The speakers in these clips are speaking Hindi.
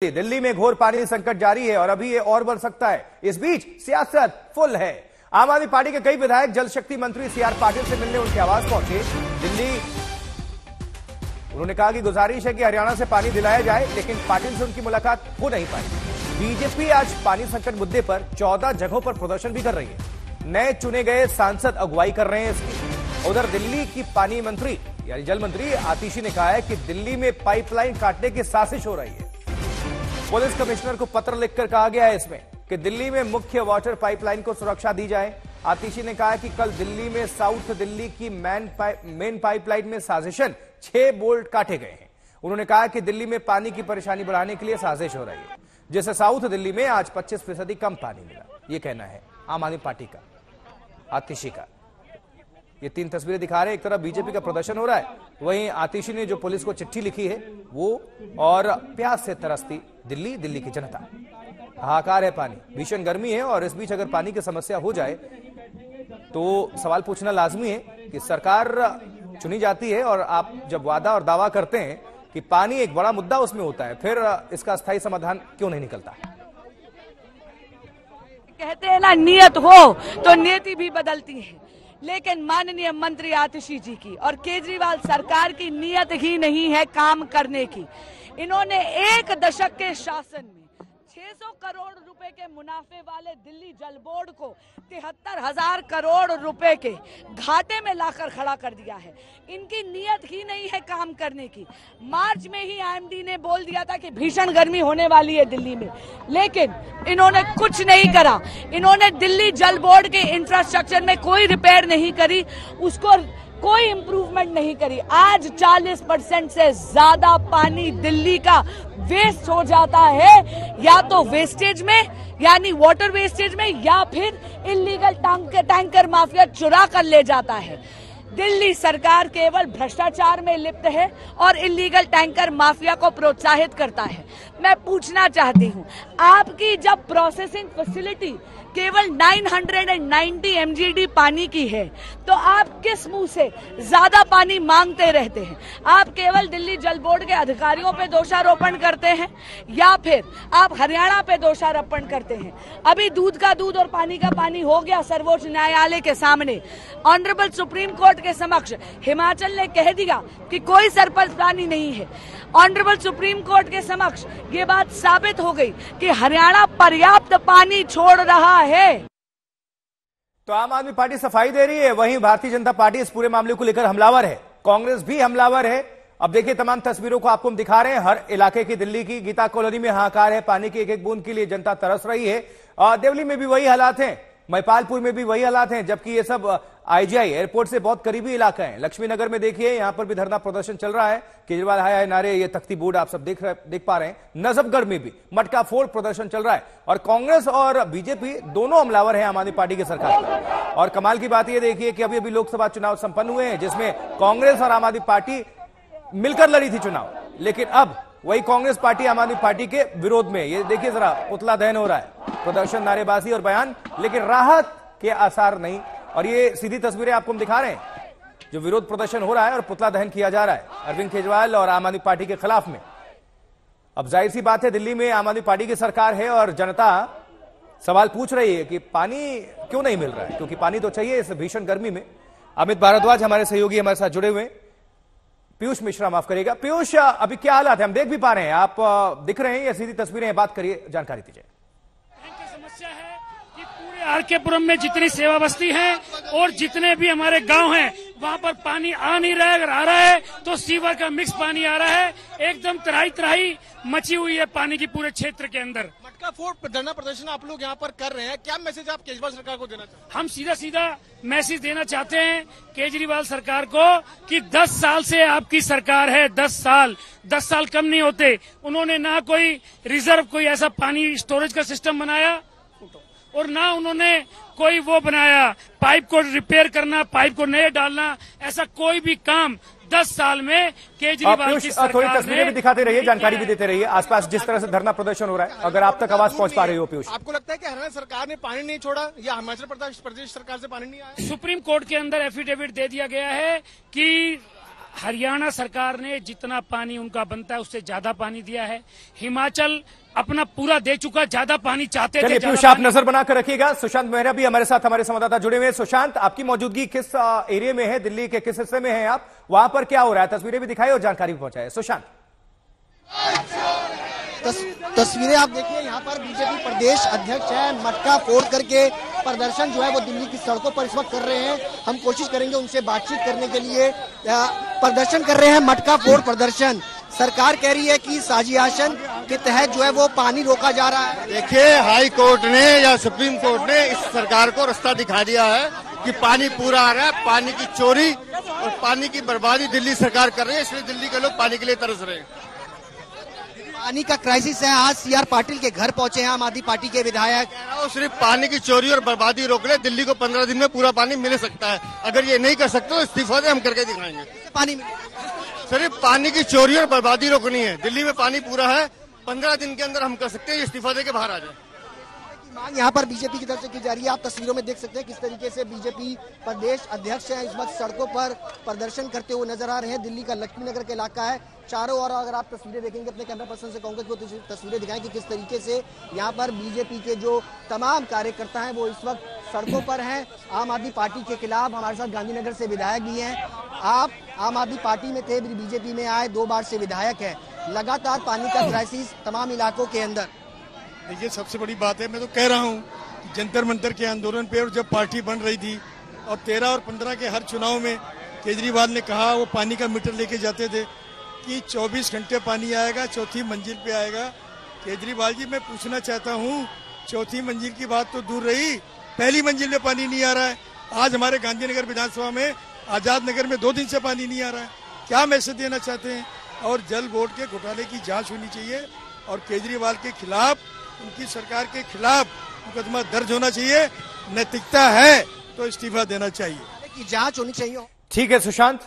दिल्ली में घोर पानी संकट जारी है और अभी ये और बढ़ सकता है। इस बीच सियासत फुल है। आम आदमी पार्टी के कई विधायक जल शक्ति मंत्री सीआर पाटिल से मिलने उनके आवास पहुंचे। दिल्ली उन्होंने कहा कि गुजारिश है कि हरियाणा से पानी दिलाया जाए, लेकिन पाटिल से उनकी मुलाकात हो नहीं पाई। बीजेपी आज पानी संकट मुद्दे पर 14 जगहों पर प्रदर्शन भी कर रही है। नए चुने गए सांसद अगुवाई कर रहे हैं इसकी। उधर दिल्ली की पानी मंत्री यानी जल मंत्री आतिशी ने कहा है कि दिल्ली में पाइपलाइन काटने की साजिश हो रही है। पुलिस कमिश्नर को पत्र लिखकर कहा गया है इसमें कि दिल्ली में मुख्य वाटर पाइपलाइन को सुरक्षा दी जाए। आतिशी ने कहा कि कल दिल्ली में साउथ दिल्ली की मेन पाइपलाइन में साजिशन 6 बोल्ट काटे गए हैं। उन्होंने कहा कि दिल्ली में पानी की परेशानी बढ़ाने के लिए साजिश हो रही है, जिससे साउथ दिल्ली में आज 25% कम पानी मिला। यह कहना है आम आदमी पार्टी का, आतिशी का। ये 3 तस्वीरें दिखा रहे हैं। एक तरफ बीजेपी का प्रदर्शन हो रहा है, वहीं आतिशी ने जो पुलिस को चिट्ठी लिखी है वो, और प्यास से तरसती दिल्ली की जनता। हाहाकार है, पानी, भीषण गर्मी है और इस बीच अगर पानी की समस्या हो जाए तो सवाल पूछना लाजमी है कि सरकार चुनी जाती है और आप जब वादा और दावा करते हैं कि पानी एक बड़ा मुद्दा उसमें होता है, फिर इसका स्थायी समाधान क्यों नहीं निकलता? कहते हैं ना, नियत हो तो नियति भी बदलती है, लेकिन माननीय मंत्री आतिशी जी की और केजरीवाल सरकार की नियत ही नहीं है काम करने की। इन्होंने 1 दशक के शासन में 600 करोड़ रुपए के मुनाफे वाले दिल्ली जल बोर्ड को 73,000 करोड़ रुपए के घाटे में लाकर खड़ा कर दिया है। इनकी नियत ही नहीं है काम करने की। मार्च में ही आईएमडी ने बोल दिया था कि भीषण गर्मी होने वाली है दिल्ली में, लेकिन इन्होंने कुछ नहीं करा। इन्होंने दिल्ली जल बोर्ड के इंफ्रास्ट्रक्चर में कोई रिपेयर नहीं करी, उसको कोई इंप्रूवमेंट नहीं करी। आज 40% से ज्यादा पानी दिल्ली का वेस्ट हो जाता है, या तो वेस्टेज में यानी वाटर वेस्टेज में, या फिर इलीगल टैंकर माफिया चुरा कर ले जाता है। दिल्ली सरकार केवल भ्रष्टाचार में लिप्त है और इलीगल टैंकर माफिया को प्रोत्साहित करता है। मैं पूछना चाहती हूं, आपकी जब प्रोसेसिंग फैसिलिटी केवल 990 MGD पानी की है, तो आप किस मुंह से ज्यादा पानी मांगते रहते हैं? आप केवल दिल्ली जल बोर्ड के अधिकारियों पे दोषारोपण करते हैं या फिर आप हरियाणा पे दोषारोपण करते हैं? अभी दूध का दूध और पानी का पानी हो गया सर्वोच्च न्यायालय के सामने, ऑनरेबल सुप्रीम कोर्ट के समक्ष हिमाचल ने कह दिया कि कोई सरपंच पानी नहीं है। ऑनरेबल सुप्रीम कोर्ट के समक्ष ये बात साबित हो गई कि हरियाणा पर्याप्त पानी छोड़ रहा है। तो आम आदमी पार्टी सफाई दे रही है, वहीं भारतीय जनता पार्टी इस पूरे मामले को लेकर हमलावर है। कांग्रेस भी हमलावर है। अब देखिए, तमाम तस्वीरों को आपको हम दिखा रहे हैं। हर इलाके की, दिल्ली की गीता कॉलोनी में हाहाकार है। पानी की एक एक बूंद के लिए जनता तरस रही है। देवली में भी वही हालात हैं, महिपालपुर में भी वही हालात हैं, जबकि ये सब आईजीआई एयरपोर्ट से बहुत करीबी इलाका है। लक्ष्मी नगर में देखिए, यहां पर भी धरना प्रदर्शन चल रहा है। केजरीवाल हाय हाय नारे, ये तख्ती बोर्ड आप सब देख पा रहे हैं। नजफगढ़ में भी मटका फोड़ प्रदर्शन चल रहा है और कांग्रेस और बीजेपी दोनों हमलावर हैं आम आदमी पार्टी की सरकार पर। और कमाल की बात यह देखिए कि अभी लोकसभा चुनाव संपन्न हुए हैं, जिसमें कांग्रेस और आम आदमी पार्टी मिलकर लड़ी थी चुनाव, लेकिन अब वही कांग्रेस पार्टी आम आदमी पार्टी के विरोध में। ये देखिए जरा, पुतला दहन हो रहा है, प्रदर्शन, नारेबाजी और बयान, लेकिन राहत के आसार नहीं। और ये सीधी तस्वीरें आपको हम दिखा रहे हैं, जो विरोध प्रदर्शन हो रहा है और पुतला दहन किया जा रहा है अरविंद केजरीवाल और आम आदमी पार्टी के खिलाफ में। अब जाहिर सी बात है, दिल्ली में आम आदमी पार्टी की सरकार है और जनता सवाल पूछ रही है कि पानी क्यों नहीं मिल रहा है, क्योंकि पानी तो चाहिए इस भीषण गर्मी में। अमित भारद्वाज हमारे सहयोगी हमारे साथ जुड़े हुए हैं। पीयूष मिश्रा, माफ करिएगा। पीयूष, अभी क्या हालात है? हम देख भी पा रहे हैं, आप दिख रहे हैं, या सीधी तस्वीरें? बात करिए, जानकारी दीजिए। समस्या है कि पूरे आरकेपुरम में जितनी सेवा बस्ती है और जितने भी हमारे गांव हैं, वहां पर पानी आ नहीं रहा है। अगर आ रहा है तो सीवर का मिक्स पानी आ रहा है। एकदम तराई मची हुई है पानी की पूरे क्षेत्र के अंदर। मटका फोड़ धरना प्रदर्शन आप लोग यहाँ पर कर रहे हैं, क्या मैसेज आप केजरीवाल सरकार को देना चाहते हैं? हम सीधा मैसेज देना चाहते हैं केजरीवाल सरकार को कि 10 साल से आपकी सरकार है। 10 साल कम नहीं होते। उन्होंने ना कोई रिजर्व, कोई ऐसा पानी स्टोरेज का सिस्टम बनाया और ना उन्होंने कोई वो बनाया पाइप को रिपेयर करना, पाइप को नए डालना, ऐसा कोई भी काम 10 साल में केजरीवाल की सरकार थोड़ी तस्वीरें भी दिखाते रहिए, जानकारी भी देते रहिए आसपास जिस तरह से धरना प्रदर्शन हो रहा है, अगर आप तक आवाज पहुंच पा रही हो। पीयूष, आपको लगता है कि हरियाणा सरकार ने पानी नहीं छोड़ा या हिमाचल प्रदेश सरकार से पानी नहीं आया? सुप्रीम कोर्ट के अंदर एफिडेविट दे दिया गया है कि हरियाणा सरकार ने जितना पानी उनका बनता है उससे ज्यादा पानी दिया है। हिमाचल अपना पूरा दे चुका, ज्यादा पानी चाहते थे। पीयूष, आप नजर बनाकर रखिएगा। सुशांत मेहरा भी हमारे साथ, हमारे संवाददाता जुड़े हुए हैं। सुशांत, आपकी मौजूदगी किस एरिया में है, दिल्ली के किस हिस्से में है आप, वहां पर क्या हो रहा है, तस्वीरें भी दिखाई और जानकारी भी पहुंचाए। सुशांत, तस्वीरें आप देखिए, यहाँ पर बीजेपी प्रदेश अध्यक्ष है, मटका फोड़ करके प्रदर्शन जो है वो दिल्ली की सड़कों पर इस वक्त कर रहे हैं। हम कोशिश करेंगे उनसे बातचीत करने के लिए। प्रदर्शन कर रहे हैं, मटका फोड़ प्रदर्शन। सरकार कह रही है कि साजिश के तहत जो है वो पानी रोका जा रहा है। देखिए, हाई कोर्ट ने या सुप्रीम कोर्ट ने इस सरकार को रास्ता दिखा दिया है कि पानी पूरा आ रहा है। पानी की चोरी और पानी की बर्बादी दिल्ली सरकार कर रही है, इसलिए दिल्ली के लोग पानी के लिए तरस रहे हैं। पानी का क्राइसिस है। आज सीआर पाटिल के घर पहुंचे हैं आम आदमी पार्टी के विधायक। सिर्फ पानी की चोरी और बर्बादी रोक ले, दिल्ली को 15 दिन में पूरा पानी मिल सकता है। अगर ये नहीं कर सकते तो इस्तीफा दे, हम करके दिखाएंगे। पानी सिर्फ पानी की चोरी और बर्बादी रोकनी है। दिल्ली में पानी पूरा है, 15 दिन के अंदर हम कर सकते हैं, इस्तीफा दे के बाहर आ जाए। मांग यहाँ पर बीजेपी की तरफ से की जा रही है। आप तस्वीरों में देख सकते हैं किस तरीके से बीजेपी प्रदेश अध्यक्ष हैं इस वक्त सड़कों पर प्रदर्शन करते हुए नजर आ रहे हैं। दिल्ली का लक्ष्मी नगर का इलाका है, चारों ओर अगर आप तस्वीरें देखेंगे, अपने कैमरा पर्सन से कहूंगा कि वो तस्वीरें दिखाएं कि किस तरीके से यहाँ पर बीजेपी के जो तमाम कार्यकर्ता हैं वो इस वक्त सड़कों पर हैं आम आदमी पार्टी के खिलाफ। हमारे साथ गांधीनगर से विधायक भी हैं। आप आम आदमी पार्टी में थे, बीजेपी में आए, 2 बार से विधायक है। लगातार पानी का क्राइसिस तमाम इलाकों के अंदर। देखिए, सबसे बड़ी बात है, मैं तो कह रहा हूँ जंतर मंतर के आंदोलन पे और जब पार्टी बन रही थी और 13 और 15 के हर चुनाव में केजरीवाल ने कहा, वो पानी का मीटर लेके जाते थे कि 24 घंटे पानी आएगा, 4थी मंजिल पे आएगा। केजरीवाल जी, मैं पूछना चाहता हूँ, 4थी मंजिल की बात तो दूर रही, पहली मंजिल में पानी नहीं आ रहा है। आज हमारे गांधीनगर विधानसभा में आजाद नगर में 2 दिन से पानी नहीं आ रहा है। क्या मैसेज देना चाहते हैं? और जल बोर्ड के घोटाले की जांच होनी चाहिए और केजरीवाल के खिलाफ, उनकी सरकार के खिलाफ मुकदमा दर्ज होना चाहिए। नैतिकता है तो इस्तीफा देना चाहिए, कि जांच होनी चाहिए। ठीक है सुशांत,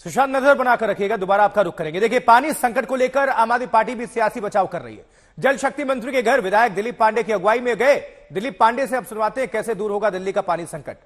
नजर बनाकर रखिएगा, दोबारा आपका रुख करेंगे। देखिए, पानी संकट को लेकर आम आदमी पार्टी भी सियासी बचाव कर रही है। जल शक्ति मंत्री के घर विधायक दिलीप पांडे की अगुवाई में गए। दिलीप पांडे से अब सुनवाते हैं कैसे दूर होगा दिल्ली का पानी संकट।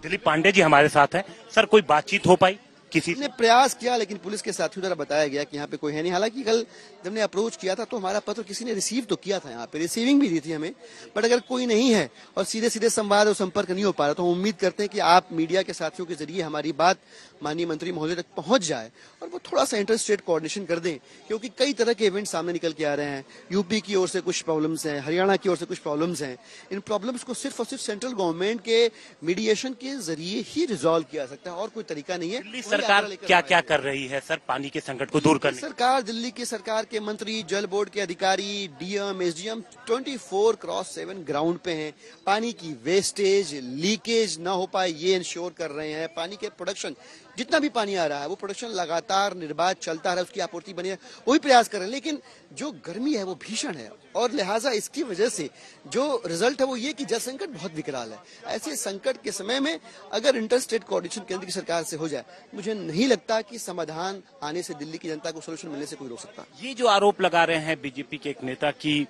दिलीप पांडे जी हमारे साथ हैं। सर, कोई बातचीत हो पाई? किसी ने प्रयास किया लेकिन पुलिस के साथियों द्वारा बताया गया कि यहाँ पे कोई है नहीं। हालांकि कल जब ने अप्रोच किया था तो हमारा पत्र किसी ने रिसीव तो किया था, यहाँ पे रिसीविंग भी दी थी हमें, बट अगर कोई नहीं है और सीधे सीधे संवाद और संपर्क नहीं हो पा रहा तो हम उम्मीद करते हैं कि आप मीडिया के साथियों के जरिए हमारी बात माननीय मंत्री महोदय तक पहुंच जाए और वो थोड़ा सा इंटर स्टेट कोऑर्डिनेशन कर दें, क्योंकि कई तरह के इवेंट सामने निकल के आ रहे हैं। यूपी की ओर से कुछ प्रॉब्लम्स हैं, हरियाणा की ओर से कुछ प्रॉब्लम्स हैं। इन प्रॉब्लम्स को सिर्फ और सिर्फ सेंट्रल गवर्नमेंट के मीडिएशन के जरिए ही रिजॉल्व किया सकता है और कोई तरीका नहीं है। दिल्ली सरकार क्या क्या कर रही है सर पानी के संकट को दूर करने? सरकार, दिल्ली की सरकार के मंत्री, जल बोर्ड के अधिकारी, डीएम, एसडीएम 24/7 ग्राउंड पे हैं। पानी की वेस्टेज, लीकेज ना हो पाए ये इंश्योर कर रहे हैं। पानी के प्रोडक्शन, जितना भी पानी आ रहा है वो प्रोडक्शन लगातार निर्बाध चलता रहा, उसकी आपूर्ति बनी है, वही प्रयास कर रहे हैं। लेकिन जो गर्मी है वो भीषण है और लिहाजा इसकी वजह से जो रिजल्ट है वो ये कि जल संकट बहुत विकराल है। ऐसे संकट के समय में अगर इंटर स्टेट कोऑर्डिनेशन केंद्र की सरकार से हो जाए, मुझे नहीं लगता कि समाधान आने से दिल्ली की जनता को सोल्यूशन मिलने से कोई रोक सकता। ये जो आरोप लगा रहे हैं बीजेपी के एक नेता की,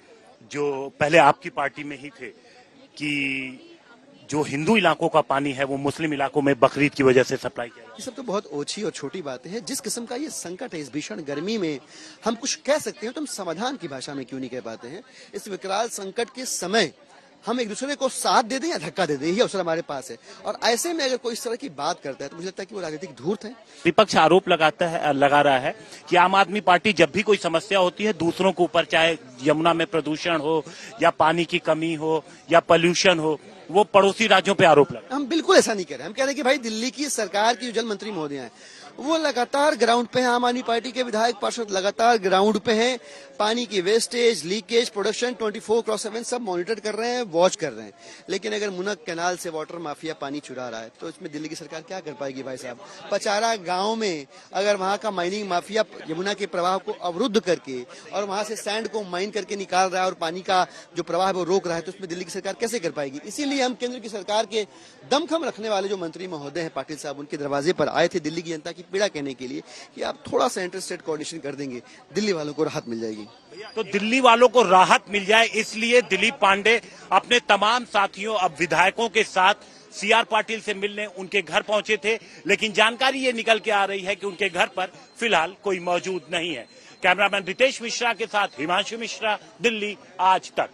जो पहले आपकी पार्टी में ही थे, कि जो हिंदू इलाकों का पानी है वो मुस्लिम इलाकों में बकरीद की वजह से सप्लाई किया। ये सब तो बहुत ओछी और छोटी बातें हैं। जिस किस्म का ये संकट है, इस भीषण गर्मी में हम कुछ कह सकते हैं तो हम समाधान की भाषा में क्यों नहीं कह पाते हैं? इस विकराल संकट के समय हम एक दूसरे को साथ दे दें या धक्का दे दें, यही अवसर हमारे पास है। और ऐसे में अगर कोई इस तरह की बात करता है तो मुझे लगता है कि वो राजनीतिक धूर्त है। विपक्ष आरोप लगा रहा है कि आम आदमी पार्टी जब भी कोई समस्या होती है दूसरों के ऊपर, चाहे यमुना में प्रदूषण हो या पानी की कमी हो या पोल्यूशन हो, वो पड़ोसी राज्यों पे आरोप लगा। हम बिल्कुल ऐसा नहीं कर रहे। हम कह रहे हैं कि भाई दिल्ली की सरकार की जो जल मंत्री महोदय हैं वो लगातार ग्राउंड पे हैं। आम आदमी पार्टी के विधायक पार्षद लगातार ग्राउंड पे हैं। पानी की वेस्टेज, लीकेज, प्रोडक्शन 24/7 सब मॉनिटर कर रहे हैं, वॉच कर रहे हैं। लेकिन अगर मुनक कैनाल से वाटर माफिया पानी चुरा रहा है तो इसमें दिल्ली की सरकार क्या कर पाएगी भाई साहब? पचारा गांव में अगर वहां का माइनिंग माफिया यमुना के प्रवाह को अवरुद्ध करके और वहां से सैंड को माइन करके निकाल रहा है और पानी का जो प्रवाह है वो रोक रहा है, तो उसमें दिल्ली की सरकार कैसे कर पाएगी? इसीलिए हम केंद्र की सरकार के दमखम रखने वाले जो मंत्री महोदय हैं पाटिल साहब, उनके दरवाजे पर आए थे दिल्ली की जनता की पीड़ा कहने के लिए कि आप थोड़ा सा इंटर स्टेट कोऑर्डिनेशन कर देंगे, दिल्ली वालों को राहत मिल जाएगी। तो दिल्ली वालों को राहत मिल जाए इसलिए दिलीप पांडे अपने तमाम साथियों, अब विधायकों के साथ सीआर पाटिल से मिलने उनके घर पहुंचे थे, लेकिन जानकारी ये निकल के आ रही है कि उनके घर पर फिलहाल कोई मौजूद नहीं है। कैमरामैन रितेश मिश्रा के साथ हिमांशु मिश्रा, दिल्ली आज तक।